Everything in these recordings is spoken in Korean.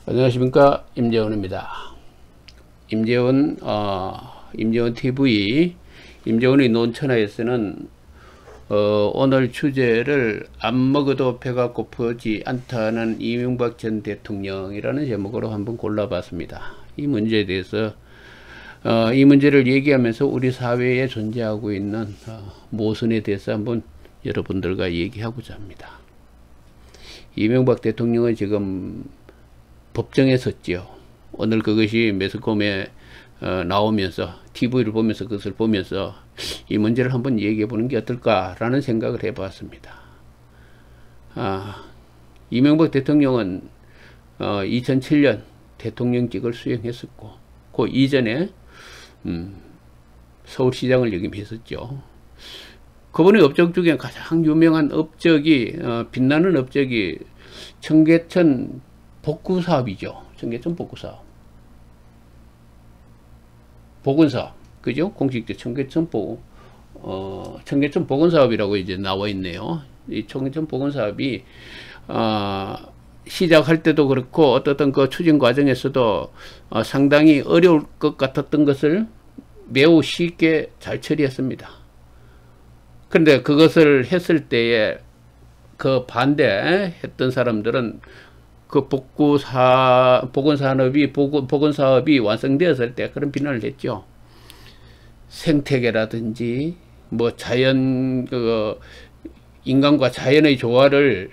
안녕하십니까, 임재원입니다. 임재원 TV 임재원의 논천하에서는 오늘 주제를 안 먹어도 배가 고프지 않다는 이명박 전 대통령이라는 제목으로 한번 골라봤습니다. 이 문제에 대해서 이 문제를 얘기하면서 우리 사회에 존재하고 있는 모순에 대해서 한번 여러분들과 얘기하고자 합니다. 이명박 대통령은 지금 법정에 섰지요. 오늘 그것이 매스컴에 나오면서 TV를 보면서 그것을 보면서 이 문제를 한번 얘기해 보는 게 어떨까라는 생각을 해봤습니다. 이명박 대통령은 2007년 대통령직을 수행했었고 그 이전에 서울시장을 역임했었죠. 그분의 업적 중에 가장 유명한 업적이 빛나는 업적이 청계천 복구 사업이죠. 청계천 복구 사업. 보건사업. 그죠? 공식적 청계천 보건 사업이라고 이제 나와 있네요. 이 청계천 보건 사업이 시작할 때도 그렇고 어떤 그 추진 과정에서도 상당히 어려울 것 같았던 것을 매우 쉽게 잘 처리했습니다. 그런데 그것을 했을 때에 그 반대했던 사람들은 그 보건사업이 완성되었을 때 그런 비난을 했죠. 생태계라든지 뭐 인간과 자연의 조화를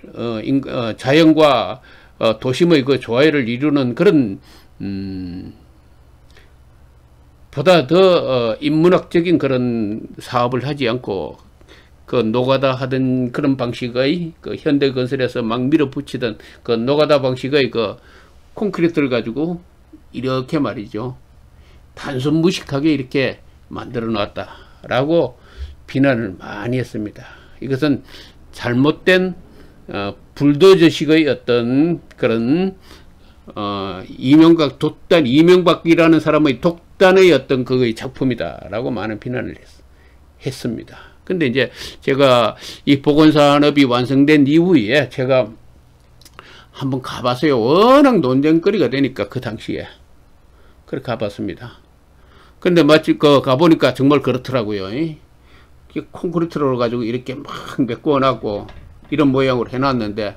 자연과 도심의 그 조화를 이루는 그런 보다 더 인문학적인 그런 사업을 하지 않고 그 노가다 하던 그런 방식의 그 현대건설에서 막 밀어붙이던 그 노가다 방식의 그 콘크리트를 가지고 이렇게 말이죠. 단순 무식하게 이렇게 만들어 놨다라고 비난을 많이 했습니다. 이것은 잘못된 불도저식의 어떤 그런 이명박이라는 사람의 독단의 어떤 그의 작품이다라고 많은 비난을 했습니다. 근데 이제 제가 이 보건산업이 완성된 이후에 제가 한번 가봤어요. 워낙 논쟁거리가 되니까 그 당시에 그렇게 가봤습니다. 근데 마치 가보니까 정말 그렇더라고요. 콘크리트로 가지고 이렇게 막 메꿔놨고 이런 모양으로 해놨는데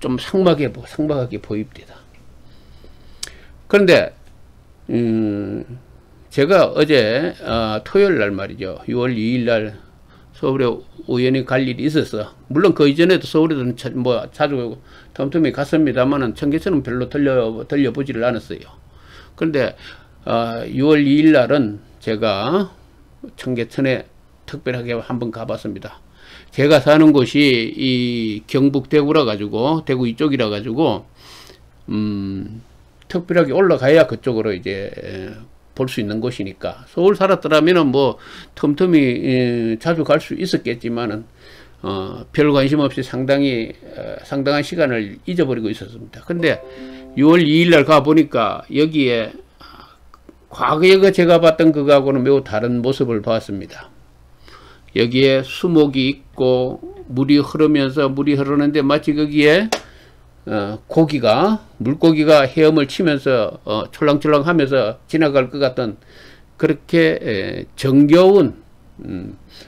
좀 상막하게 보입니다. 그런데 제가 어제 토요일 날 말이죠. 6월 2일 날 서울에 우연히 갈 일이 있어서 물론 그 이전에도 서울에도 자주 텀텀이 갔습니다만은 청계천은 별로 들려보지를 않았어요. 그런데 6월 2일 날은 제가 청계천에 특별하게 한번 가봤습니다. 제가 사는 곳이 이 경북 대구라 가지고 대구 이쪽이라 가지고 특별하게 올라가야 그쪽으로 이제 볼 수 있는 곳이니까 서울 살았더라면은 뭐 틈틈이 자주 갈 수 있었겠지만은 별 관심 없이 상당한 시간을 잊어버리고 있었습니다. 근데 6월 2일 날 가보니까 여기에 과거에 제가 봤던 그거하고는 매우 다른 모습을 봤습니다. 여기에 수목이 있고 물이 흐르는데 마치 거기에 물고기가 헤엄을 치면서 촐랑촐랑 하면서 지나갈 것 같던 그렇게 정겨운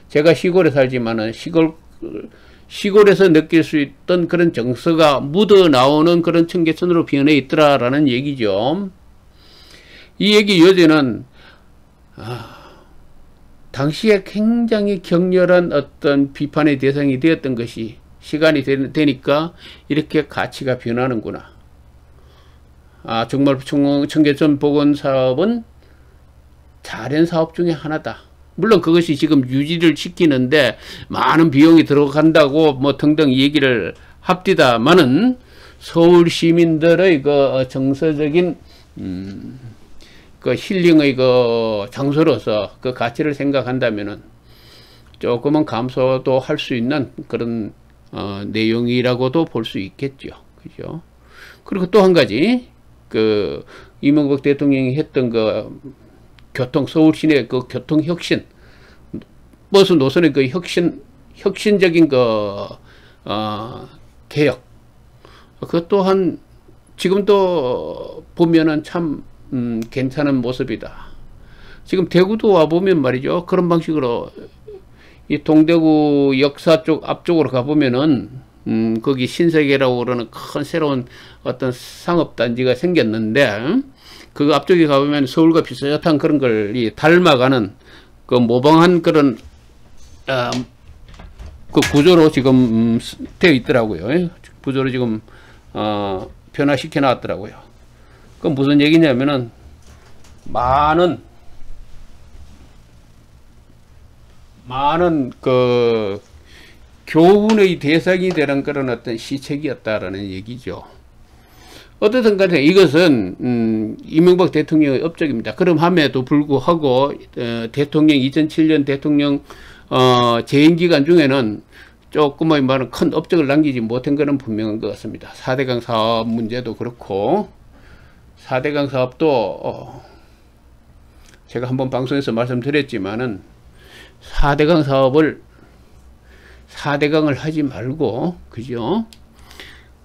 제가 시골에 살지만은 시골에서 느낄 수 있던 그런 정서가 묻어 나오는 그런 청계천으로 변해 있더라라는 얘기죠. 이 얘기 여제는 당시에 굉장히 격렬한 어떤 비판의 대상이 되었던 것이 시간이 되니까 이렇게 가치가 변하는구나. 정말 청계천 보건사업은 잘한 사업 중에 하나다. 물론 그것이 지금 유지를 시키는데 많은 비용이 들어간다고 뭐 등등 얘기를 합디다마는 서울 시민들의 그 정서적인 그 힐링의 그 장소로서 그 가치를 생각한다면은 조금은 감소도 할 수 있는 그런 내용이라고도 볼 수 있겠죠. 그죠? 그리고 또 한 가지, 그, 이명박 대통령이 했던 그 서울 시내 그 교통혁신, 버스 노선의 그 혁신적인 그, 개혁. 그것 또한 지금도 보면은 참 괜찮은 모습이다. 지금 대구도 와보면 말이죠. 그런 방식으로 이 동대구 역사 쪽 앞쪽으로 가보면은 거기 신세계라고 그러는 큰 새로운 어떤 상업단지가 생겼는데 그 앞쪽에 가보면 서울과 비슷한 그런 걸 닮아가는 그 모방한 그런 그 구조로 지금 되어 있더라고요. 구조로 지금 변화시켜 놨더라고요. 그 무슨 얘기냐면은 많은 그 교훈의 대상이 되는 그런 어떤 시책이었다라는 얘기죠. 어떻든 간에 이것은 이명박 대통령의 업적입니다. 그럼함에도 불구하고 대통령 2007년 대통령 재임 기간 중에는 조금의 많은 큰 업적을 남기지 못한 것은 분명한 것 같습니다. 4대강 사업 문제도 그렇고 4대강 사업도 제가 한번 방송에서 말씀드렸지만은 4대강 사업을 4대강을 하지 말고 그죠?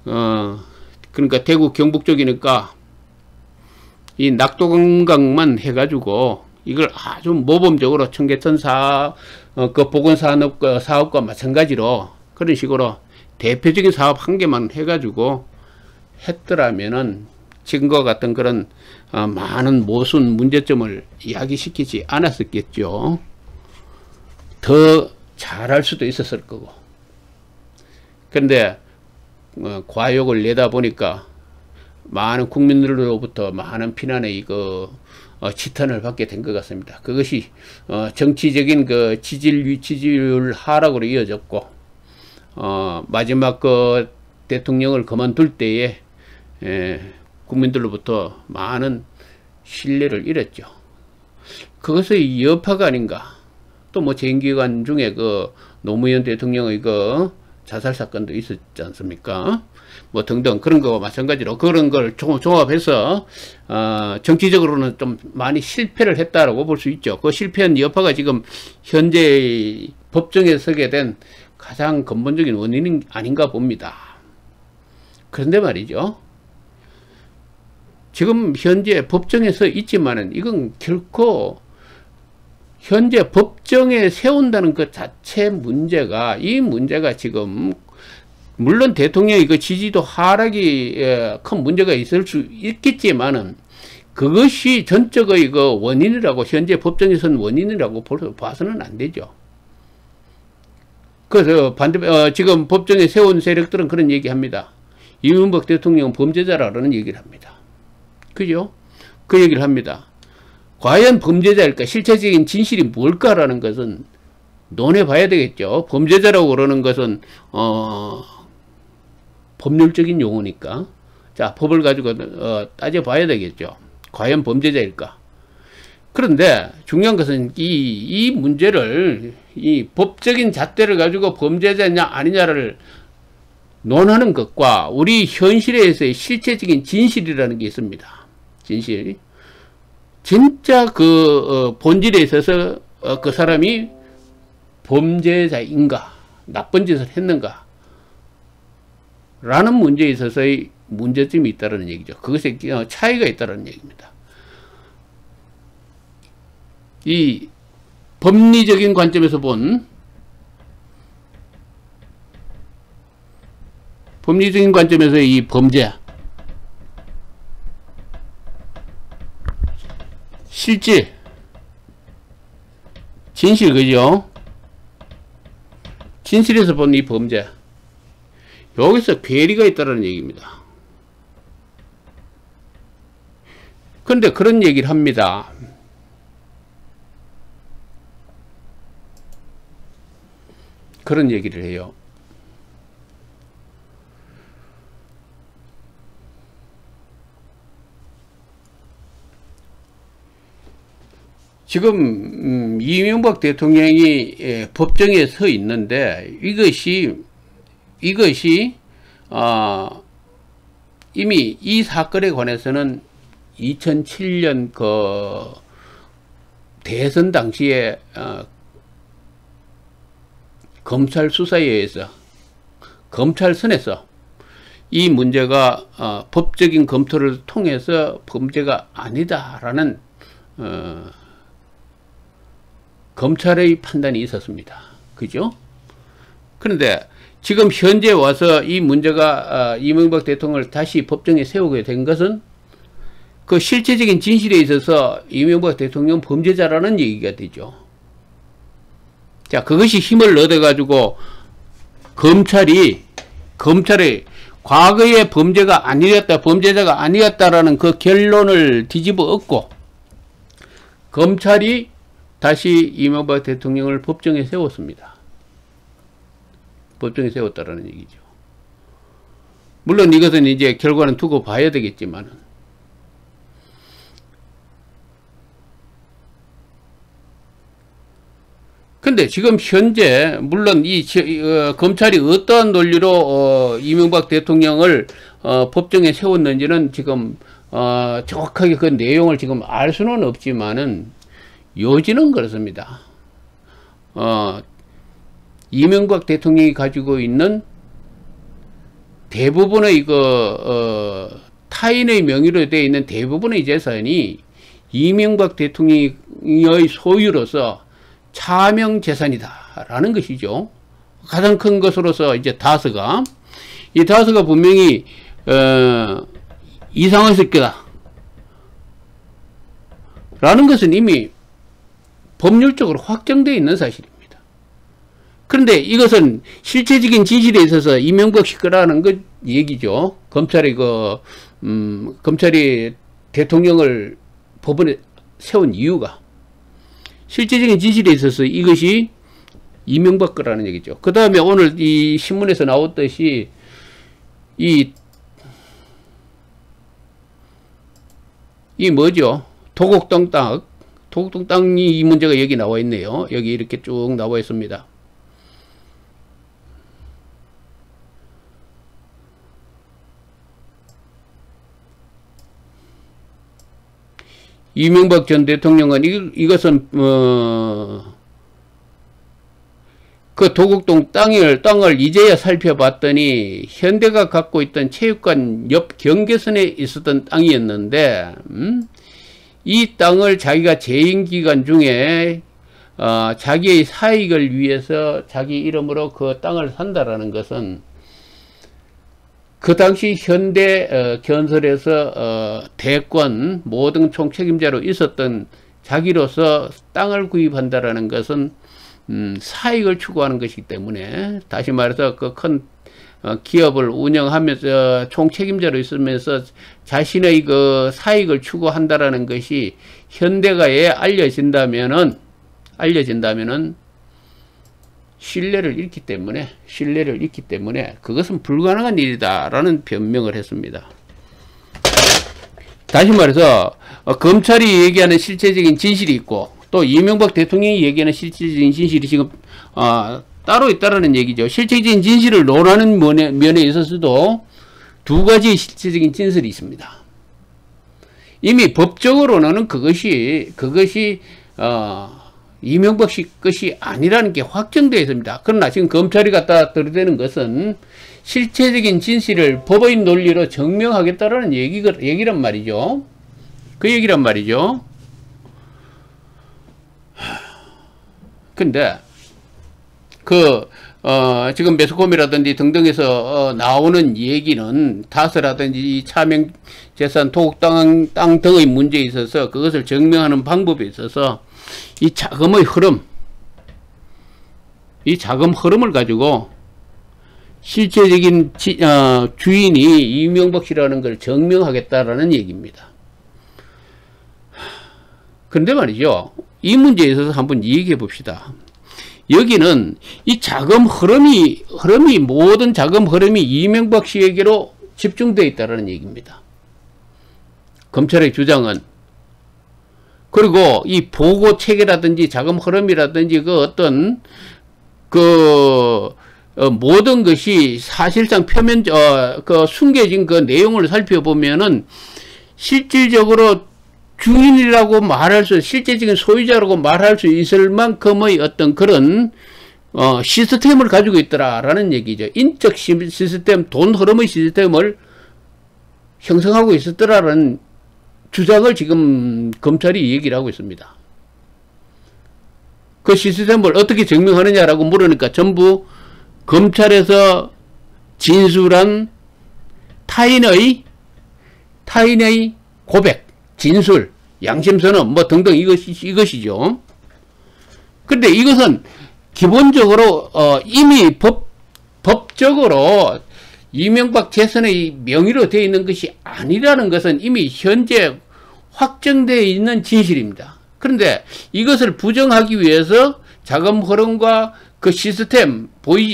그러니까 대구 경북 쪽이니까 이 낙동강만 해가지고 이걸 아주 모범적으로 청계천 그 보건사업과 마찬가지로 그런 식으로 대표적인 사업 한 개만 해가지고 했더라면은 지금과 같은 그런 많은 모순 문제점을 이야기시키지 않았었겠죠. 더 잘할 수도 있었을 거고. 그런데 과욕을 내다 보니까 많은 국민들로부터 많은 비난의 지탄을 받게 된 것 같습니다. 그것이 정치적인 그 지지율 하락으로 이어졌고 마지막 그 대통령을 그만둘 때에 국민들로부터 많은 신뢰를 잃었죠. 그것의 여파가 아닌가. 또 뭐 재임기간 중에 그 노무현 대통령의 그 자살 사건도 있었지 않습니까? 뭐 등등 그런 거와 마찬가지로 그런 걸 종합해서 정치적으로는 좀 많이 실패를 했다라고 볼 수 있죠. 그 실패한 여파가 지금 현재 법정에 서게 된 가장 근본적인 원인이 아닌가 봅니다. 그런데 말이죠. 지금 현재 법정에 서 있지만은 이건 결코 현재 법정에 세운다는 그 자체 문제가 이 문제가 지금 물론 대통령의 그 지지도 하락이 큰 문제가 있을 수 있겠지만은 그것이 전적의 그 원인이라고 현재 법정에서는 원인이라고 봐서는 안 되죠. 그래서 지금 법정에 세운 세력들은 그런 얘기합니다. 이명박 대통령 범죄자라는 얘기를 합니다. 그죠? 그 얘기를 합니다. 과연 범죄자일까? 실체적인 진실이 뭘까라는 것은 논해 봐야 되겠죠. 범죄자라고 그러는 것은 법률적인 용어니까 자 법을 가지고 따져 봐야 되겠죠. 과연 범죄자일까? 그런데 중요한 것은 이 문제를 이 법적인 잣대를 가지고 범죄자냐 아니냐를 논하는 것과 우리 현실에서의 실체적인 진실이라는 게 있습니다. 진실. 진짜 그 본질에 있어서 그 사람이 범죄자인가 나쁜 짓을 했는가 라는 문제에 있어서의 문제점이 있다는 얘기죠. 그것에 차이가 있다는 얘기입니다. 이 법리적인 관점에서 본 법리적인 관점에서의 이 범죄 실질 진실 그죠? 진실에서 본 이 범죄 여기서 괴리가 있다는 얘기입니다. 그런데 그런 얘기를 합니다. 그런 얘기를 해요. 지금 이명박 대통령이 법정에 서 있는데 이것이 이미 이 사건에 관해서는 2007년 그 대선 당시에 검찰 수사에 의해서 검찰선에서 이 문제가 법적인 검토를 통해서 범죄가 아니다라는 검찰의 판단이 있었습니다. 그죠? 그런데 지금 현재 와서 이 문제가 이명박 대통령을 다시 법정에 세우게 된 것은 그 실체적인 진실에 있어서 이명박 대통령 범죄자라는 얘기가 되죠. 자, 그것이 힘을 얻어가지고 검찰이 과거의 범죄가 아니었다, 범죄자가 아니었다라는 그 결론을 뒤집어 엎고 검찰이 다시 이명박 대통령을 법정에 세웠습니다. 법정에 세웠다라는 얘기죠. 물론 이것은 이제 결과는 두고 봐야 되겠지만은, 근데 지금 현재 물론 검찰이 어떠한 논리로 이명박 대통령을 법정에 세웠는지는 지금 정확하게 그 내용을 지금 알 수는 없지만은 요지는 그렇습니다. 이명박 대통령이 가지고 있는 대부분의 타인의 명의로 되어 있는 대부분의 재산이 이명박 대통령의 소유로서 차명 재산이다 라는 것이죠. 가장 큰 것으로서 이제 다스가 분명히 이상했을 거다 라는 것은 이미 법률적으로 확정되어 있는 사실입니다. 그런데 이것은 실체적인 진실에 있어서 이명박 씨 거라는 것 얘기죠. 검찰이 대통령을 법원에 세운 이유가 실제적인 진실에 있어서 이것이 이명박 거라는 얘기죠. 그 다음에 오늘 이 신문에서 나왔듯이 이 뭐죠? 도곡동 땅이 이 문제가 여기 나와 있네요. 여기 이렇게 쭉 나와 있습니다. 이명박 전 대통령은 이것은 그 도곡동 땅을 이제야 살펴봤더니 현대가 갖고 있던 체육관 옆 경계선에 있었던 땅이었는데 이 땅을 자기가 재임 기간 중에 자기의 사익을 위해서 자기 이름으로 그 땅을 산다라는 것은 그 당시 현대 건설에서 대권 모든 총책임자로 있었던 자기로서 땅을 구입한다라는 것은 사익을 추구하는 것이기 때문에, 다시 말해서 그 큰 기업을 운영하면서 총책임자로 있으면서 자신의 그 사익을 추구한다라는 것이 현대가에 알려진다면은 신뢰를 잃기 때문에 그것은 불가능한 일이다라는 변명을 했습니다. 다시 말해서 검찰이 얘기하는 실체적인 진실이 있고 또 이명박 대통령이 얘기하는 실체적인 진실이 지금 따로 있다라는 얘기죠. 실체적인 진실을 논하는 면에 있어서도 두 가지의 실체적인 진실이 있습니다. 이미 법적으로는 그것이 이명박 씨 것이 아니라는 게 확정되어 있습니다. 그러나 지금 검찰이 갖다 들이대는 것은 실체적인 진실을 법의 논리로 증명하겠다라는 얘기란 말이죠. 그 얘기란 말이죠. 근데 지금 매스컴이라든지 등등에서 나오는 얘기는 다스라든지 차명 재산, 도곡 땅 등의 문제에 있어서 그것을 증명하는 방법에 있어서 이 자금의 흐름을 가지고 실제적인 주인이 이명박 씨라는 걸 증명하겠다라는 얘기입니다. 그런데 말이죠, 이 문제에 있어서 한번 얘기해 봅시다. 여기는 이 자금 흐름이 모든 자금 흐름이 이명박 씨에게로 집중되어 있다는 얘기입니다. 검찰의 주장은. 그리고 이 보고 체계라든지 자금 흐름이라든지 모든 것이 사실상 숨겨진 그 내용을 살펴보면은 실질적으로 주인이라고 말할 수, 실제적인 소유자라고 말할 수 있을 만큼의 어떤 그런 시스템을 가지고 있더라라는 얘기죠. 인적 시스템, 돈 흐름의 시스템을 형성하고 있었더라라는 주장을 지금 검찰이 얘기를 하고 있습니다. 그 시스템을 어떻게 증명하느냐라고 물으니까 전부 검찰에서 진술한 타인의 고백, 진술, 양심선언 뭐 등등 이것이죠. 근데 이것은 기본적으로 이미 법적으로 이명박 재선의 명의로 되어 있는 것이 아니라는 것은 이미 현재 확정되어 있는 진실입니다. 그런데 이것을 부정하기 위해서 자금 흐름과 그 시스템,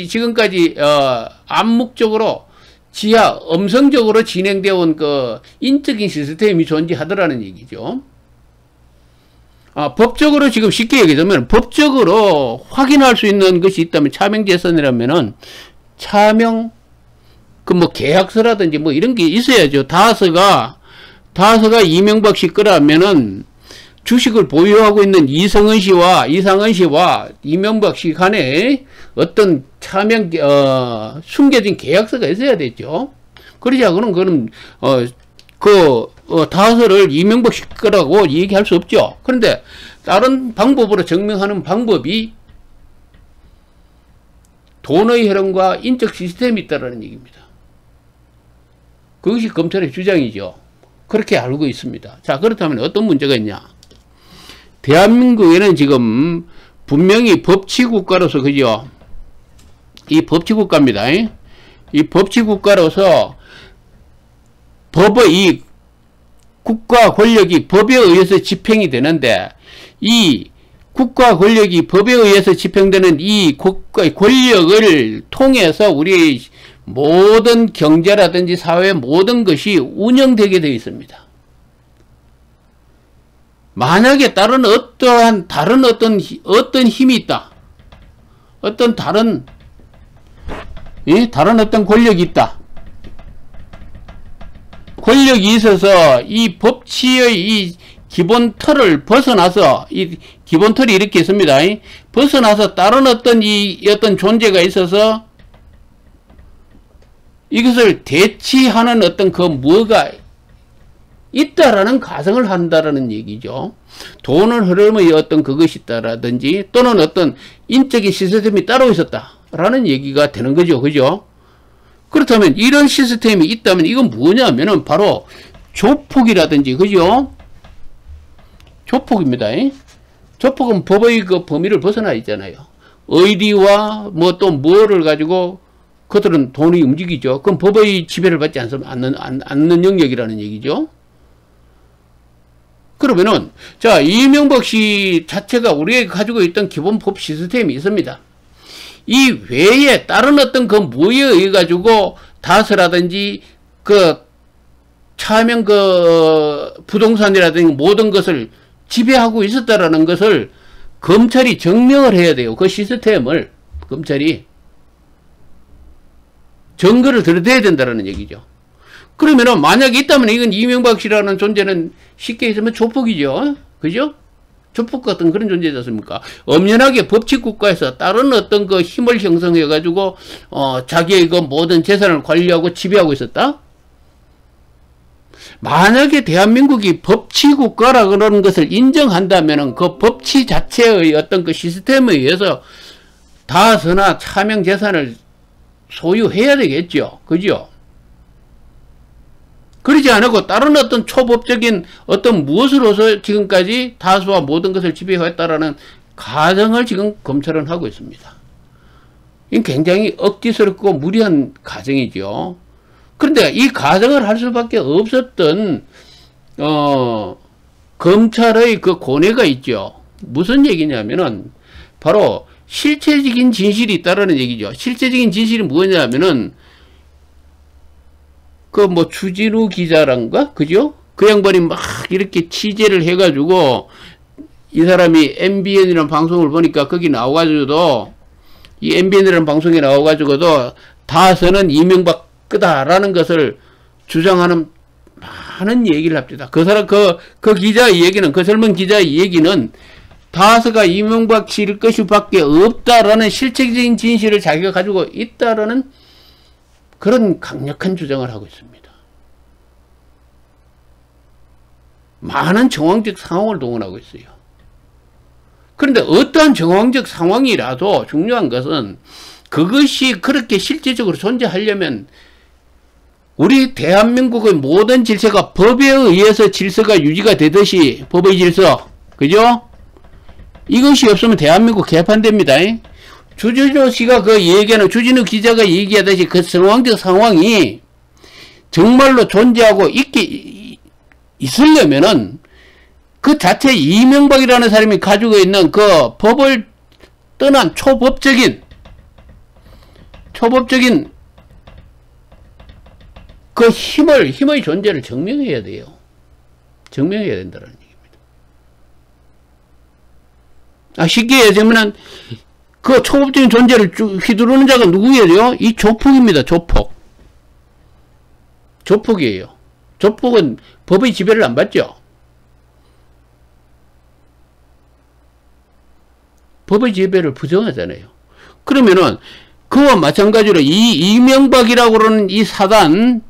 지금까지 암묵적으로 음성적으로 진행되어 온 그 인적인 시스템이 존재하더라는 얘기죠. 법적으로 지금 쉽게 얘기하자면 법적으로 확인할 수 있는 것이 있다면 차명재산이라면은 차명 계약서라든지 뭐 이런 게 있어야죠. 다서가 이명박 씨 거라면은 주식을 보유하고 있는 이상은 씨와 이명박 씨 간에 어떤 숨겨진 계약서가 있어야 되죠. 그러지 않고는 다서를 이명박 씨 거라고 얘기할 수 없죠. 그런데 다른 방법으로 증명하는 방법이 돈의 흐름과 인적 시스템이 있다는 얘기입니다. 그것이 검찰의 주장이죠. 그렇게 알고 있습니다. 자, 그렇다면 어떤 문제가 있냐? 대한민국에는 지금 분명히 법치국가로서, 그죠? 이 법치국가입니다. 이 법치국가로서 이 국가 권력이 법에 의해서 집행이 되는데, 이 국가 권력이 법에 의해서 집행되는 이 국가의 권력을 통해서 우리의 모든 경제라든지 사회 모든 것이 운영되게 되어 있습니다. 만약에 다른 어떤 힘이 있다. 다른 어떤 권력이 있다. 권력이 있어서 이 법치의 이 기본 틀을 벗어나서, 이 기본 틀이 이렇게 있습니다. 벗어나서 다른 어떤 존재가 있어서 이것을 대치하는 어떤 뭐가 있다라는 가정을 한다라는 얘기죠. 돈을 흐름의 그것이 있다라든지 또는 어떤 인적인 시스템이 따로 있었다라는 얘기가 되는 거죠. 그죠? 그렇다면 이런 시스템이 있다면 이건 뭐냐면은 바로 조폭이라든지, 그죠? 조폭입니다. 조폭은 법의 그 범위를 벗어나 있잖아요. 의리와 또 뭐를 가지고 그들은 돈이 움직이죠. 그럼 법의 지배를 받지 않는 영역이라는 얘기죠. 그러면은, 자, 이명박 씨 자체가 우리가 가지고 있던 기본 법 시스템이 있습니다. 이 외에 다른 어떤 뭐에 의해 가지고 다스라든지 차명 부동산이라든지 모든 것을 지배하고 있었다라는 것을 검찰이 증명을 해야 돼요. 그 시스템을 검찰이 증거를 들여대야 된다는 얘기죠. 그러면은 만약에 있다면 이건 이명박 씨라는 존재는 쉽게 있으면 조폭이죠. 그죠? 조폭 같은 그런 존재지 않습니까? 엄연하게 법치국가에서 다른 어떤 힘을 형성해 가지고 자기의 모든 재산을 관리하고 지배하고 있었다? 만약에 대한민국이 법치국가라 그러는 것을 인정한다면은 그 법치 자체의 어떤 시스템에 의해서 다서나 차명 재산을 소유해야 되겠죠. 그죠? 그러지 않고 다른 어떤 초법적인 무엇으로서 지금까지 다수와 모든 것을 지배했다라는 가정을 지금 검찰은 하고 있습니다. 이건 굉장히 억지스럽고 무리한 가정이죠. 그런데 이 가정을 할 수밖에 없었던 검찰의 고뇌가 있죠. 무슨 얘기냐면은 바로 실체적인 진실이 있다라는 얘기죠. 실체적인 진실이 뭐냐면은 추진우 기자란가? 그죠? 그 양반이 막 이렇게 취재를 해가지고 이 사람이 MBN이라는 방송을 보니까 거기 나와가지고도 이 MBN이라는 방송에 나와가지고도 다서는 이명박 거다라는 것을 주장하는 많은 얘기를 합니다. 그 사람, 그 기자의 얘기는, 그 젊은 기자의 얘기는 다스가 이명박 씨일 것이 밖에 없다라는 실체적인 진실을 자기가 가지고 있다라는 그런 강력한 주장을 하고 있습니다. 많은 정황적 상황을 동원하고 있어요. 그런데 어떠한 정황적 상황이라도 중요한 것은 그것이 그렇게 실질적으로 존재하려면 우리 대한민국의 모든 질서가 법에 의해서 질서가 유지가 되듯이 법의 질서, 그죠? 이것이 없으면 대한민국 개판됩니다. 주진우 씨가 그 얘기하는, 주진우 기자가 얘기하듯이 그 정황적 상황이 정말로 존재하고 있으려면은 그 자체 이명박이라는 사람이 가지고 있는 그 법을 떠난 초법적인 그 힘의 존재를 증명해야 돼요. 증명해야 된다는 얘기입니다. 쉽게 얘기하면 그 초법적인 존재를 휘두르는 자가 누구예요? 이 조폭입니다. 조폭이에요. 조폭은 법의 지배를 안 받죠. 법의 지배를 부정하잖아요. 그러면은 그와 마찬가지로 이 이명박이라고 그러는 이 사단,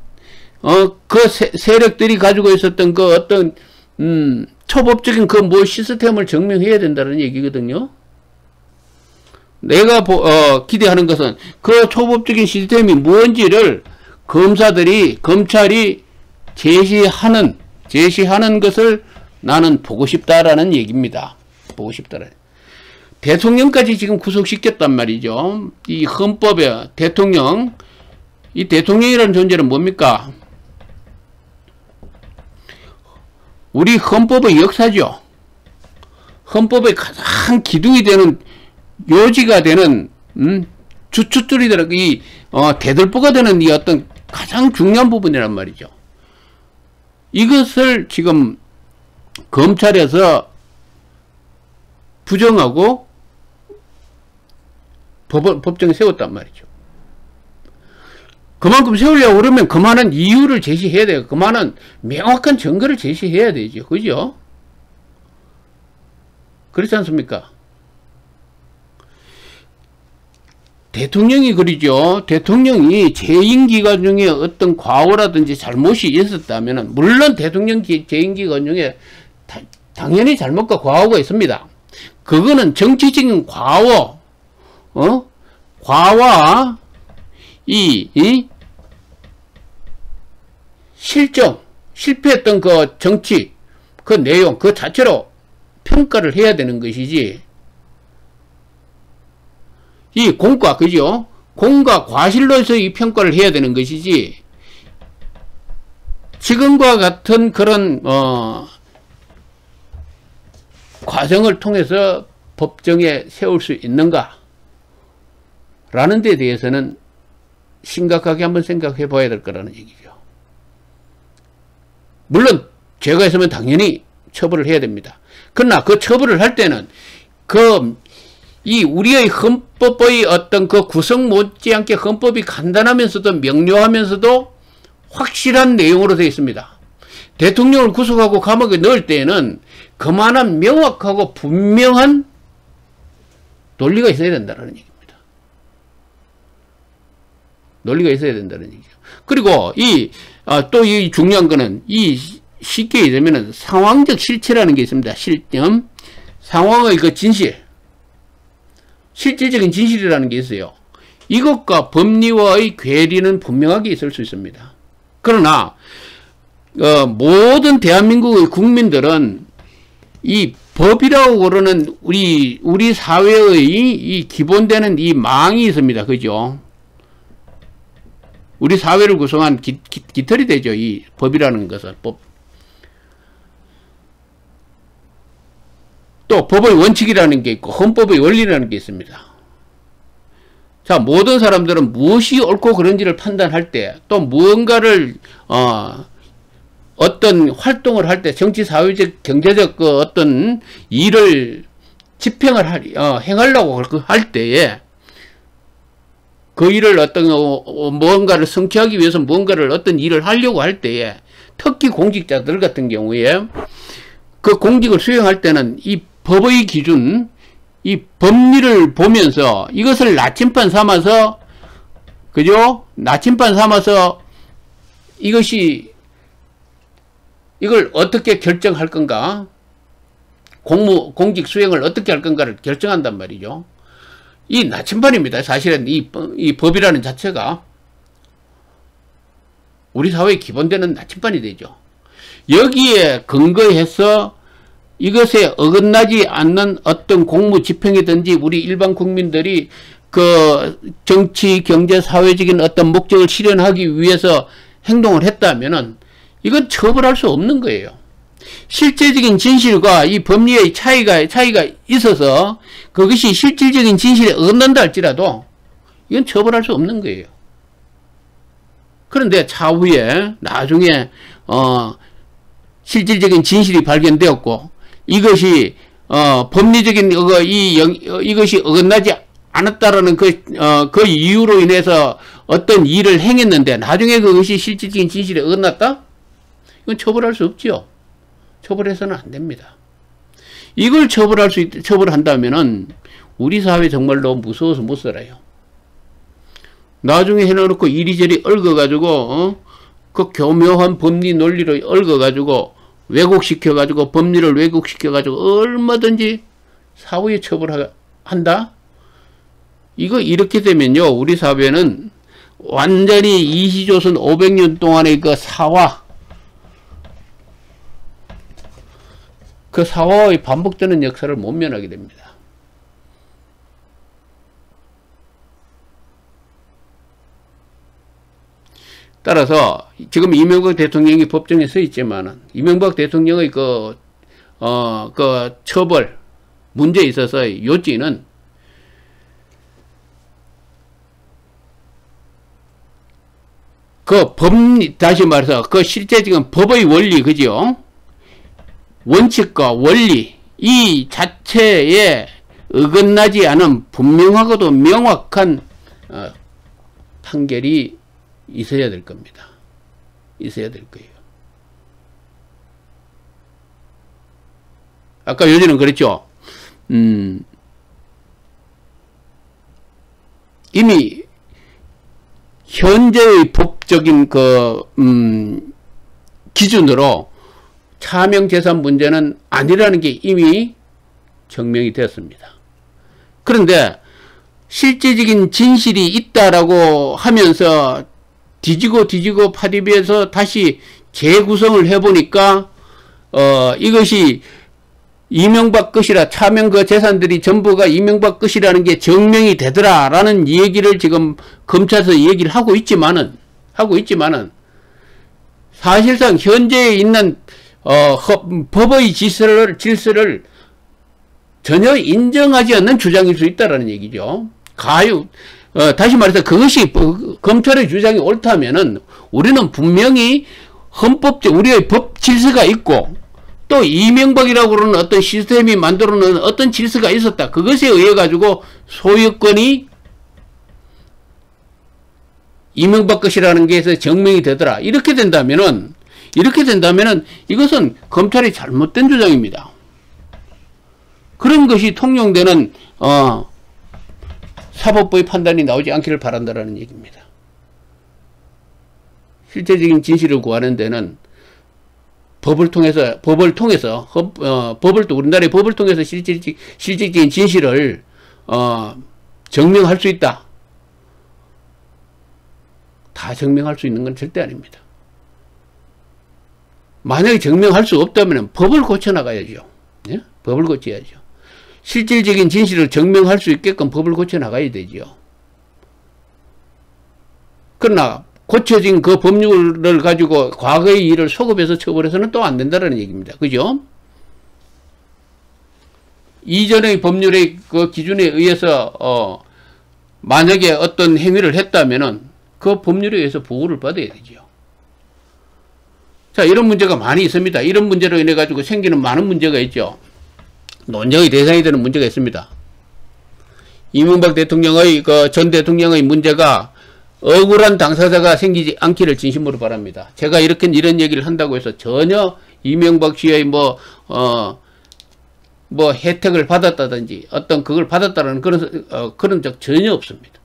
그 세력들이 가지고 있었던 그 어떤 초법적인 그 뭐 시스템을 증명해야 된다는 얘기거든요. 내가 기대하는 것은 그 초법적인 시스템이 뭔지를 검찰이 제시하는 것을 나는 보고 싶다라는 얘기입니다. 보고 싶다라는. 대통령까지 지금 구속시켰단 말이죠. 이 헌법에 이 대통령이라는 존재는 뭡니까? 우리 헌법의 역사죠. 헌법의 가장 기둥이 되는, 요지가 되는, 주춧줄이 되는, 대들보가 되는 이 어떤 가장 중요한 부분이란 말이죠. 이것을 지금 검찰에서 부정하고 법정에 세웠단 말이죠. 그만큼 세우려고 그러면 그만한 이유를 제시해야 돼요. 그만한 명확한 증거를 제시해야 되죠. 그죠? 그렇지 않습니까? 대통령이 그러죠. 대통령이 재임 기간 중에 어떤 과오라든지 잘못이 있었다면, 물론 대통령 재임 기간 중에 당연히 잘못과 과오가 있습니다. 그거는 정치적인 과와 실패했던 그 정치, 그 내용, 그 자체로 평가를 해야 되는 것이지, 이 공과, 그죠? 공과 과실로서 이 평가를 해야 되는 것이지, 지금과 같은 그런, 과정을 통해서 법정에 세울 수 있는가? 라는 데 대해서는 심각하게 한번 생각해 봐야 될 거라는 얘기죠. 물론 죄가 있으면 당연히 처벌을 해야 됩니다. 그러나 그 처벌을 할 때는 우리의 헌법의 어떤 그 구성 못지않게 헌법이 간단하면서도 명료하면서도 확실한 내용으로 되어 있습니다. 대통령을 구속하고 감옥에 넣을 때에는 그만한 명확하고 분명한 논리가 있어야 된다는 얘기입니다. 논리가 있어야 된다는 얘기죠. 그리고 또 이 중요한 거는 쉽게 얘기하면 상황적 실체라는 게 있습니다. 상황의 그 실질적인 진실이라는 게 있어요. 이것과 법리와의 괴리는 분명하게 있을 수 있습니다. 그러나 모든 대한민국의 국민들은 이 법이라고 그러는 우리 사회의 이 기본되는 이 망이 있습니다. 그죠? 우리 사회를 구성한 깃털이 되죠. 이 법이라는 것은. 또 법의 원칙이라는 게 있고 헌법의 원리라는 게 있습니다. 자, 모든 사람들은 무엇이 옳고 그른지를 판단할 때, 또 무언가를 어떤 활동을 할 때, 정치, 사회적, 경제적 그 어떤 일을 집행을 행하려고 할 때에, 그 일을 무언가를 성취하기 위해서 무언가를 어떤 일을 하려고 할 때에, 특히 공직자들 같은 경우에 그 공직을 수행할 때는 이 법의 기준, 이 법리를 보면서 이것을 나침반 삼아서, 그죠? 나침반 삼아서 이걸 어떻게 결정할 건가? 공직 수행을 어떻게 할 건가를 결정한단 말이죠. 이 나침반입니다. 사실은 이 법이라는 자체가 우리 사회의 기본되는 나침반이 되죠. 여기에 근거해서 이것에 어긋나지 않는 어떤 공무 집행이든지 우리 일반 국민들이 그 정치, 경제, 사회적인 어떤 목적을 실현하기 위해서 행동을 했다면은 이건 처벌할 수 없는 거예요. 실제적인 진실과 이 법리의 차이가 있어서 그것이 실질적인 진실에 어긋난다 할지라도 이건 처벌할 수 없는 거예요. 그런데 차후에 나중에 실질적인 진실이 발견되었고 이것이 법리적인 이것이 어긋나지 않았다라는 그 이유로 인해서 어떤 일을 행했는데 나중에 그것이 실질적인 진실에 어긋났다? 이건 처벌할 수 없죠. 처벌해서는 안 됩니다. 이걸 처벌한다면은 우리 사회 정말로 무서워서 못 살아요. 나중에 해놓고 이리저리 얽어가지고 그 교묘한 법리 논리를 얽어가지고 왜곡시켜가지고 법리를 왜곡시켜가지고 얼마든지 사후에 처벌한다? 이렇게 되면요 우리 사회는 완전히 이시조선 500년 동안의 그 사화의 반복되는 역사를 못 면하게 됩니다. 따라서 지금 이명박 대통령이 법정에 서 있지만은 이명박 대통령의 그 처벌 문제에 있어서 요지는 다시 말해서 그 실제적인 법의 원리, 그죠? 원칙과 원리, 이 자체에 어긋나지 않은 분명하고도 명확한 판결이 있어야 될 겁니다. 있어야 될 거예요. 아까 요지는 그랬죠. 이미 현재의 법적인 기준으로 차명재산 문제는 아니라는 게 이미 증명이 되었습니다. 그런데 실제적인 진실이 있다라고 하면서 뒤지고 파디비해서 다시 재구성을 해보니까 이것이 이명박 것이라 차명 그 재산들이 전부가 이명박 것이라는 게 증명이 되더라라는 얘기를 지금 검찰에서 얘기를 하고 있지만은 사실상 현재에 있는 법의 질서를 전혀 인정하지 않는 주장일 수 있다라는 얘기죠. 다시 말해서 그것이 검찰의 주장이 옳다면은 우리는 분명히 우리의 법 질서가 있고 또 이명박이라고 그러는 어떤 시스템이 만들어 놓은 어떤 질서가 있었다. 그것에 의해 가지고 소유권이 이명박 것이라는 게에서 증명이 되더라. 이렇게 된다면은 이것은 검찰이 잘못된 주장입니다. 그런 것이 통용되는 사법부의 판단이 나오지 않기를 바란다라는 얘기입니다. 실제적인 진실을 구하는 데는 우리나라의 법을 통해서 실질적인 진실을 증명할 수 있다. 다 증명할 수 있는 건 절대 아닙니다. 만약에 증명할 수 없다면 법을 고쳐나가야죠. 예? 법을 고쳐야죠. 실질적인 진실을 증명할 수 있게끔 법을 고쳐나가야 되죠. 그러나 고쳐진 그 법률을 가지고 과거의 일을 소급해서 처벌해서는 또 안 된다는 얘기입니다. 그죠? 이전의 법률의 그 기준에 의해서 만약에 어떤 행위를 했다면은 그 법률에 의해서 보호를 받아야 되죠. 자, 이런 문제가 많이 있습니다. 이런 문제로 인해 가지고 생기는 많은 문제가 있죠. 논쟁의 대상이 되는 문제가 있습니다. 이명박 대통령의 전 대통령의 문제가 억울한 당사자가 생기지 않기를 진심으로 바랍니다. 제가 이런 얘기를 한다고 해서 전혀 이명박 씨의 뭐 혜택을 받았다든지 어떤 그걸 받았다는 그런 적 전혀 없습니다.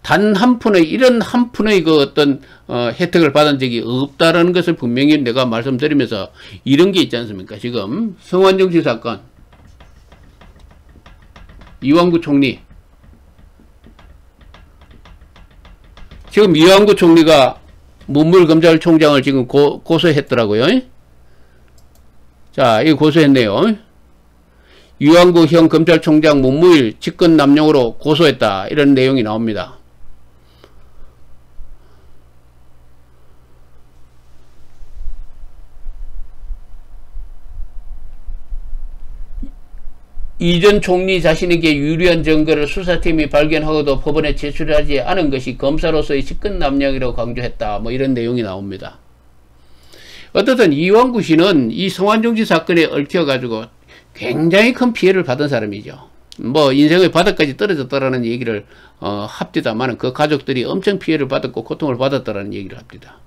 단 한 푼의 이런 한 푼의 그 어떤 혜택을 받은 적이 없다라는 것을 분명히 내가 말씀드리면서 이런 게 있지 않습니까? 지금 성완종 씨 사건, 이완구 총리, 지금 이완구 총리가 문물검찰총장을 지금 고소했더라고요. 자, 이거 고소했네요. 이완구 형 검찰총장 문무일 직권남용으로 고소했다, 이런 내용이 나옵니다. 이 전 총리 자신에게 유리한 증거를 수사팀이 발견하고도 법원에 제출하지 않은 것이 검사로서의 직권남용이라고 강조했다, 뭐 이런 내용이 나옵니다. 어떻든 이완구 씨는 이 성완종 씨 사건에 얽혀 가지고 굉장히 큰 피해를 받은 사람이죠. 뭐 인생의 바닥까지 떨어졌다라는 얘기를 합디다만 그 가족들이 엄청 피해를 받았고 고통을 받았다라는 얘기를 합니다.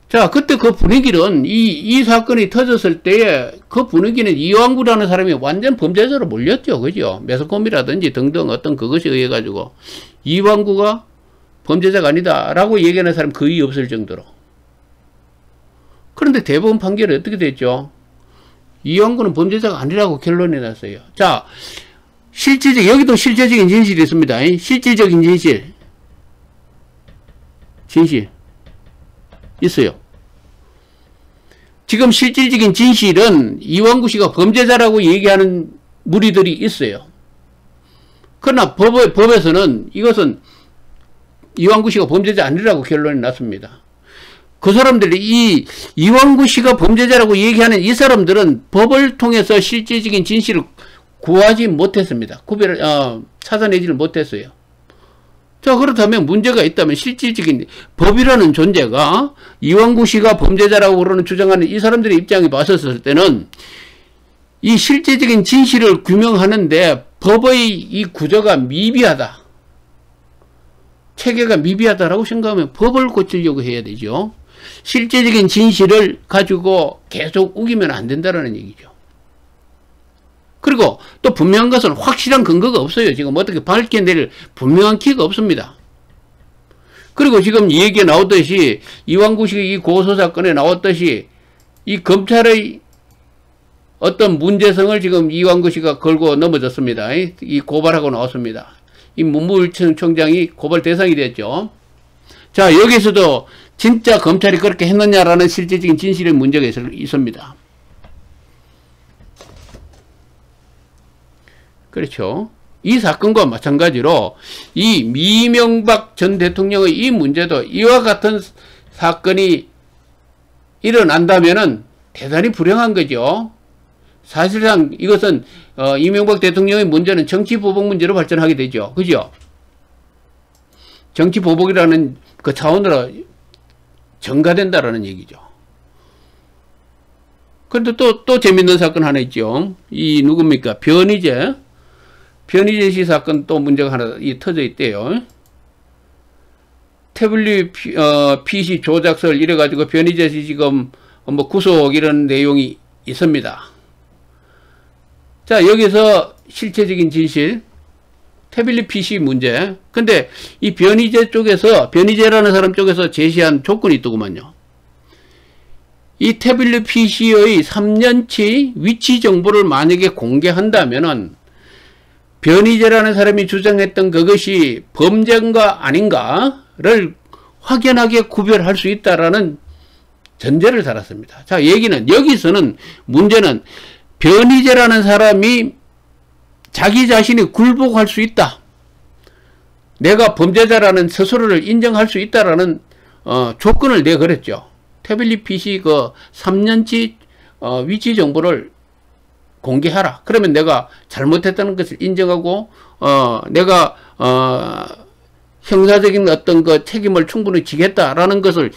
자, 그때 그 분위기는 이 사건이 터졌을 때에 그 분위기는 이완구라는 사람이 완전 범죄자로 몰렸죠. 그죠? 매스컴이라든지 등등 어떤 그것에 의해 가지고 이완구가 범죄자가 아니다 라고 얘기하는 사람 거의 없을 정도로. 그런데 대법원 판결이 어떻게 됐죠? 이완구는 범죄자가 아니라고 결론이 났어요. 자, 여기도 실제적인 진실이 있습니다. 실질적인 진실 있어요. 지금 실질적인 진실은 이완구 씨가 범죄자라고 얘기하는 무리들이 있어요. 그러나 법에서는 이것은 이완구 씨가 범죄자 아니라고 결론이 났습니다. 그 사람들이 이완구 씨가 범죄자라고 얘기하는 이 사람들은 법을 통해서 실질적인 진실을 구하지 못했습니다. 찾아내지를 못했어요. 자, 그렇다면 문제가 있다면 실질적인 법이라는 존재가 이완구 씨가 범죄자라고 그러는 주장하는 이 사람들의 입장에 봤었을 때는 이 실질적인 진실을 규명하는데 법의 이 구조가 미비하다, 체계가 미비하다라고 생각하면 법을 고치려고 해야 되죠. 실제적인 진실을 가지고 계속 우기면 안 된다는 얘기죠. 그리고 또 분명한 것은 확실한 근거가 없어요. 지금 어떻게 밝혀낼 분명한 키가 없습니다. 그리고 지금 이 얘기가 나왔듯이 이완구 씨 이 고소사건에 나왔듯이 이 검찰의 어떤 문제성을 지금 이완구 씨가 걸고 넘어졌습니다. 이 고발하고 나왔습니다. 이 문무일 총장이 고발 대상이 됐죠. 자, 여기서도 진짜 검찰이 그렇게 했느냐라는 실질적인 진실의 문제가 있습니다. 그렇죠. 이 사건과 마찬가지로 이 이명박 전 대통령의 이 문제도 이와 같은 사건이 일어난다면은 대단히 불행한 거죠. 사실상 이것은 이명박 대통령의 문제는 정치보복 문제로 발전하게 되죠. 그죠? 정치보복이라는 그 차원으로 전가된다라는 얘기죠. 그런데 또 재밌는 사건 하나 있죠. 이 누굽니까? 변희재 씨 사건 또 문제가 하나 터져 있대요. 태블릿 PC 조작설 이래가지고 변희재 씨 지금 뭐 구속 이런 내용이 있습니다. 자, 여기서 실체적인 진실, 태블릿 PC 문제. 근데 이 변희재라는 사람 쪽에서 제시한 조건이 있더구만요. 이 태블릿 PC의 3년치 위치 정보를 만약에 공개한다면은 변희재라는 사람이 주장했던 그것이 범죄인가 아닌가를 확연하게 구별할 수 있다라는 전제를 달았습니다. 자, 여기서는 문제는 변희재라는 사람이 자기 자신이 굴복할 수 있다. 내가 범죄자라는 스스로를 인정할 수 있다라는 조건을 내걸었죠. 태블릿 PC 그 3년치 위치 정보를 공개하라. 그러면 내가 잘못했다는 것을 인정하고 내가 형사적인 어떤 그 책임을 충분히 지겠다라는 것을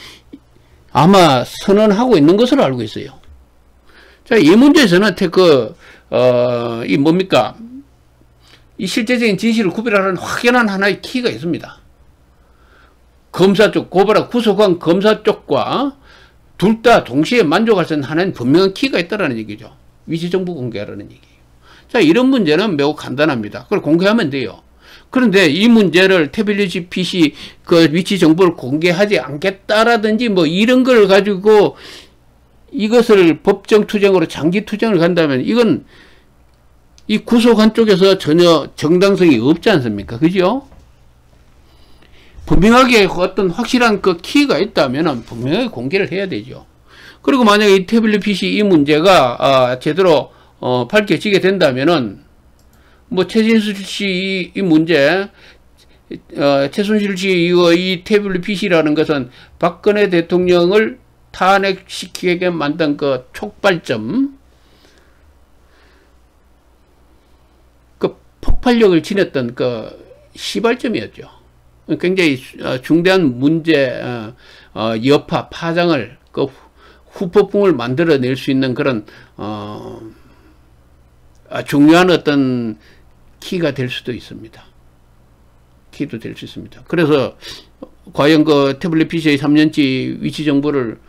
아마 선언하고 있는 것으로 알고 있어요. 자, 이 문제에서는 이 뭡니까? 이 실제적인 진실을 구별하는 확연한 하나의 키가 있습니다. 검사 쪽, 고발하고 구속한 검사 쪽과 둘 다 동시에 만족할 수 있는 하나는 분명한 키가 있다는 얘기죠. 위치 정보 공개하라는 얘기예요. 자, 이런 문제는 매우 간단합니다. 그걸 공개하면 돼요. 그런데 이 문제를 태블릿 PC 그 위치 정보를 공개하지 않겠다라든지 뭐 이런 걸 가지고 이것을 법정 투쟁으로 장기 투쟁을 간다면 이건 이 구속한 쪽에서 전혀 정당성이 없지 않습니까? 그죠? 분명하게 어떤 확실한 그 키가 있다면 분명하게 공개를 해야 되죠. 그리고 만약에 이 태블릿 PC 이 문제가 제대로 밝혀지게 된다면은 뭐 최순실 씨 이 문제 최순실 씨 이 태블릿 PC라는 것은 박근혜 대통령을 탄핵시키게 만든 그 촉발점, 그 폭발력을 지녔던 그 시발점이었죠. 굉장히 중대한 문제, 여파, 파장을, 그 후폭풍을 만들어낼 수 있는 그런, 중요한 어떤 키가 될 수도 있습니다. 키도 될 수 있습니다. 그래서, 과연 그 태블릿 PC의 3년치 위치 정보를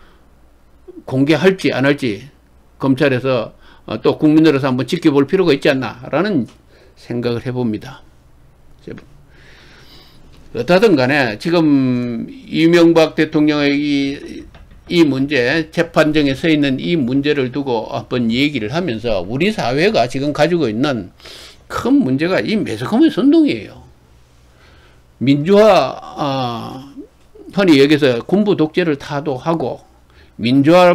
공개할지 안 할지 검찰에서 또 국민으로서 한번 지켜볼 필요가 있지 않나라는 생각을 해봅니다. 어떻든 간에 지금 이명박 대통령의 이 문제, 재판정에 서 있는 이 문제를 두고 한번 얘기를 하면서 우리 사회가 지금 가지고 있는 큰 문제가 이 매스컴의 선동이에요. 민주화, 흔히 여기서 군부 독재를 타도하고 민주화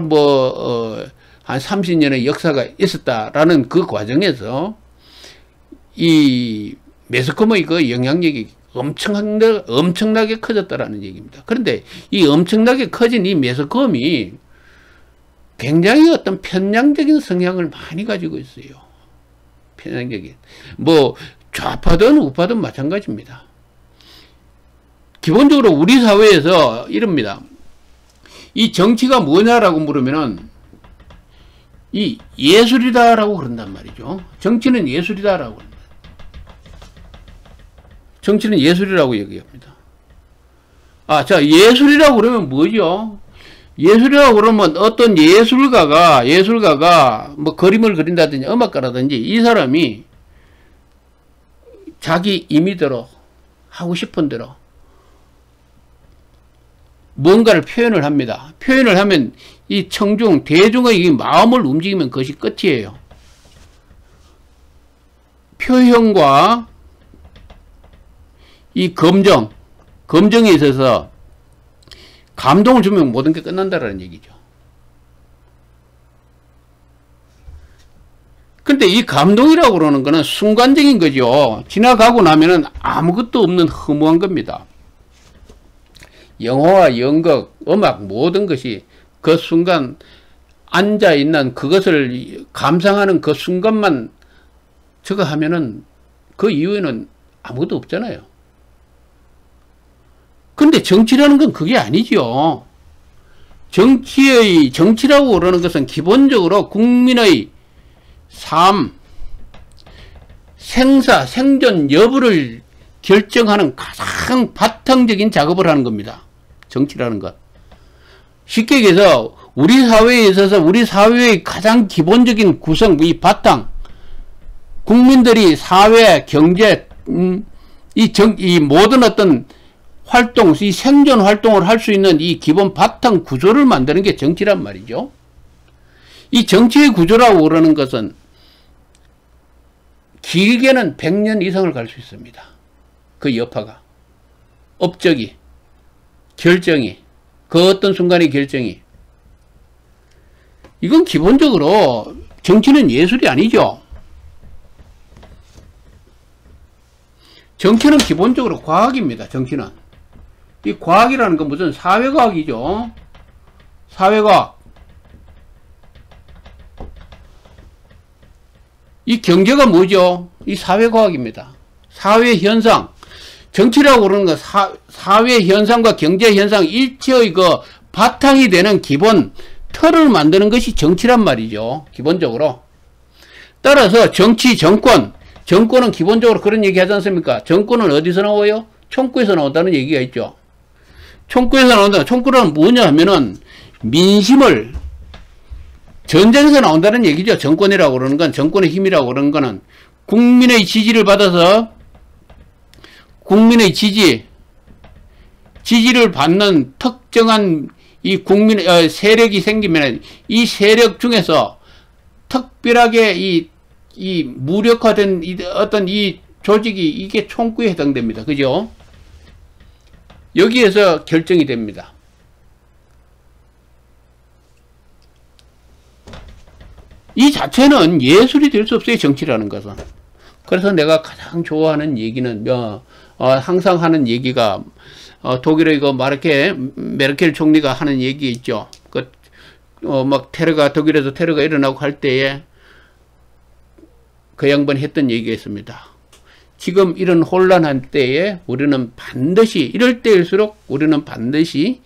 한 30년의 역사가 있었다라는 그 과정에서 이 매스컴의 그 영향력이 엄청나게 커졌다라는 얘기입니다. 그런데 이 엄청나게 커진 이 매스컴이 굉장히 어떤 편향적인 성향을 많이 가지고 있어요. 편향적인. 뭐 좌파든 우파든 마찬가지입니다. 기본적으로 우리 사회에서 이럽니다. 이 정치가 뭐냐라고 물으면은 이 예술이다라고 그런단 말이죠. 정치는 예술이다라고 그런다. 정치는 예술이라고 얘기합니다. 자, 예술이라고 그러면 뭐죠? 예술이라고 그러면 어떤 예술가가 뭐 그림을 그린다든지 음악가라든지 이 사람이 자기 임의대로 하고 싶은 대로 뭔가를 표현을 합니다. 표현을 하면 이 청중, 대중의 이 마음을 움직이면 그것이 끝이에요. 표현과 이 검정에 있어서 감동을 주면 모든 게 끝난다라는 얘기죠. 근데 이 감동이라고 그러는 거는 순간적인 거죠. 지나가고 나면은 아무것도 없는 허무한 겁니다. 영화와 연극, 음악 모든 것이 그 순간 앉아있는 그것을 감상하는 그 순간만 저거 하면은 그 이후에는 아무것도 없잖아요. 근데 정치라는 건 그게 아니죠. 정치라고 그러는 것은 기본적으로 국민의 삶, 생존 여부를 결정하는 가장 바탕적인 작업을 하는 겁니다. 정치라는 것. 쉽게 얘기해서 우리 사회에 있어서 우리 사회의 가장 기본적인 구성, 이 바탕, 국민들이 사회, 경제, 이 모든 어떤 활동, 이 생존 활동을 할 수 있는 이 기본 바탕 구조를 만드는 게 정치란 말이죠. 이 정치의 구조라고 그러는 것은 길게는 100년 이상을 갈 수 있습니다. 그 여파가. 업적이, 결정이, 그 어떤 순간의 결정이. 이건 기본적으로 정치는 예술이 아니죠. 정치는 기본적으로 과학입니다. 정치는. 이 과학이라는 건 무슨 사회과학이죠. 사회과학. 이 경제가 뭐죠? 이 사회과학입니다. 사회현상. 정치라고 그러는 건 사회현상과 경제현상 일체의 그 바탕이 되는 기본 틀을 만드는 것이 정치란 말이죠. 기본적으로. 따라서 정치, 정권은 기본적으로 그런 얘기 하지 않습니까? 정권은 어디서 나와요? 총구에서 나온다는 얘기가 있죠. 총구에서 나온다. 총구는 뭐냐 하면은 민심을 전쟁에서 나온다는 얘기죠. 정권이라고 그러는 건, 정권의 힘이라고 그러는 거는 국민의 지지를 받아서 국민의 지지를 받는 특정한 이 국민의 세력이 생기면 이 세력 중에서 특별하게 이 무력화된 어떤 이 조직이 이게 총구에 해당됩니다. 그죠? 여기에서 결정이 됩니다. 이 자체는 예술이 될 수 없어요. 정치라는 것은. 그래서 내가 가장 좋아하는 얘기는 항상 하는 얘기가 독일의 그 메르켈 총리가 하는 얘기 있죠. 막 독일에서 테러가 일어나고 할 때에 그 양반이 했던 얘기가 있습니다. 지금 이런 혼란한 때에 우리는 반드시, 이럴 때일수록 우리는 반드시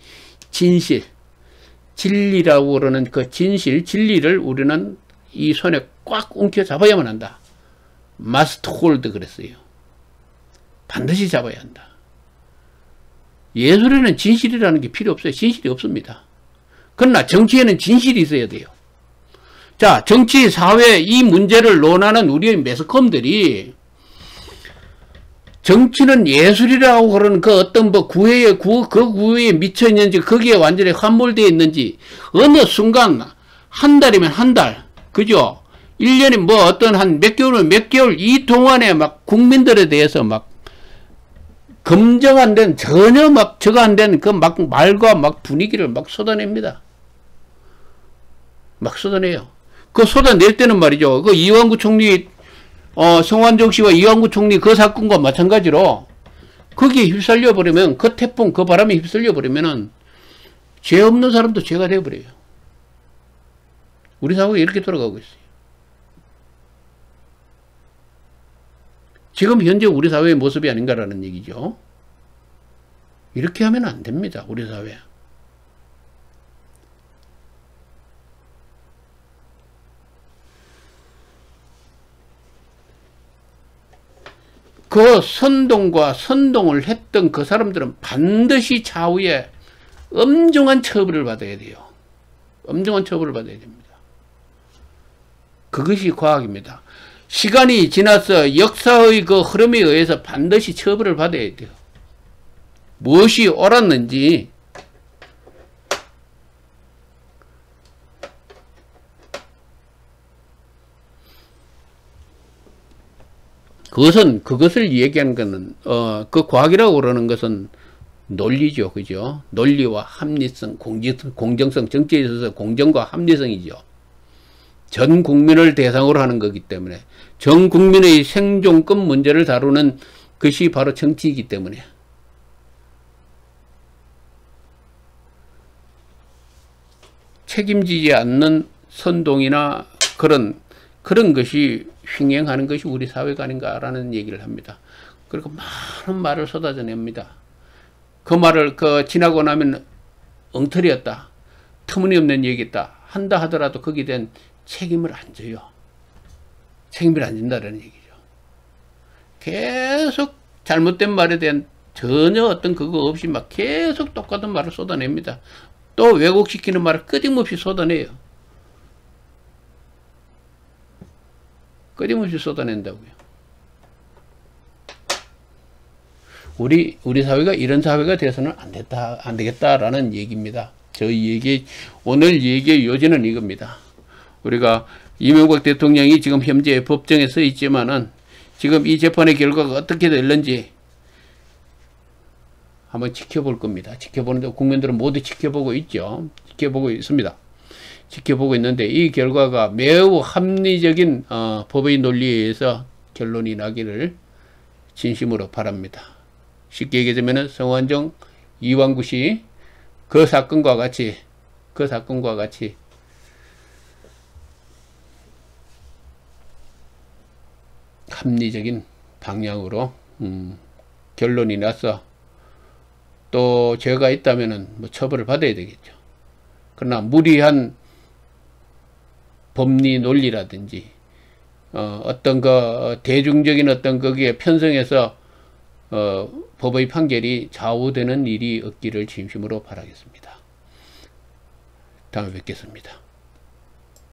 진리라고 그러는 그 진리를 우리는 이 손에 꽉 움켜 잡아야만 한다. must hold 그랬어요. 반드시 잡아야 한다. 예술에는 진실이라는 게 필요 없어요. 진실이 없습니다. 그러나 정치에는 진실이 있어야 돼요. 자, 정치, 사회 이 문제를 논하는 우리의 매스컴들이 정치는 예술이라고 그러는 그 어떤 그 구애에 미쳐 있는지, 거기에 완전히 함몰되어 있는지, 어느 순간 한 달이면 한 달, 그죠? 1년에 뭐 어떤 한 몇 개월 이 동안에 막 국민들에 대해서 막 검증 안 된, 전혀 막 저거 안 된 그 막 말과 막 분위기를 막 쏟아냅니다. 막 쏟아내요. 그 쏟아낼 때는 말이죠. 그 이완구 총리, 성완종 씨와 이완구 총리 그 사건과 마찬가지로 거기에 휩쓸려 버리면, 그 태풍, 그 바람에 휩쓸려 버리면은 죄 없는 사람도 죄가 되어버려요. 우리 사회가 이렇게 돌아가고 있어요. 지금 현재 우리 사회의 모습이 아닌가라는 얘기죠. 이렇게 하면 안 됩니다. 우리 사회. 그 선동을 했던 그 사람들은 반드시 차후에 엄중한 처벌을 받아야 돼요. 엄중한 처벌을 받아야 됩니다. 그것이 과학입니다. 시간이 지나서 역사의 그 흐름에 의해서 반드시 처벌을 받아야 돼요. 무엇이 옳았는지, 그것을 얘기하는 것은, 그 과학이라고 그러는 것은 논리죠. 그죠? 논리와 합리성, 공정성, 정치에 있어서 공정과 합리성이죠. 전 국민을 대상으로 하는 거기 때문에, 전 국민의 생존급 문제를 다루는 것이 바로 정치이기 때문에. 책임지지 않는 선동이나 그런 것이 횡행하는 것이 우리 사회가 아닌가라는 얘기를 합니다. 그리고 많은 말을 쏟아져냅니다. 그 말을 지나고 나면 엉터리였다, 터무니없는 얘기였다 한다 하더라도 거기에 대한 책임을 안 져요. 책임을 안 진다는 얘기죠. 계속 잘못된 말에 대한 전혀 어떤 그거 없이 막 계속 똑같은 말을 쏟아냅니다. 또 왜곡시키는 말을 끊임없이 쏟아내요. 끊임없이 쏟아낸다고요. 우리 사회가 이런 사회가 돼서는 안 되겠다라는 얘기입니다. 오늘 얘기의 요지는 이겁니다. 우리가 이명박 대통령이 지금 현재 법정에 서 있지만은 지금 이 재판의 결과가 어떻게 될는지 한번 지켜볼 겁니다. 지켜보는데 국민들은 모두 지켜보고 있죠. 지켜보고 있습니다. 지켜보고 있는데 이 결과가 매우 합리적인 법의 논리에 의해서 결론이 나기를 진심으로 바랍니다. 쉽게 얘기하자면 성완종, 이완구 씨 그 사건과 같이 합리적인 방향으로 결론이 나서 또 죄가 있다면은 뭐 처벌을 받아야 되겠죠. 그러나 무리한 법리 논리라든지 어떤 대중적인 어떤 거기에 편성해서 법의 판결이 좌우되는 일이 없기를 진심으로 바라겠습니다. 다음에 뵙겠습니다.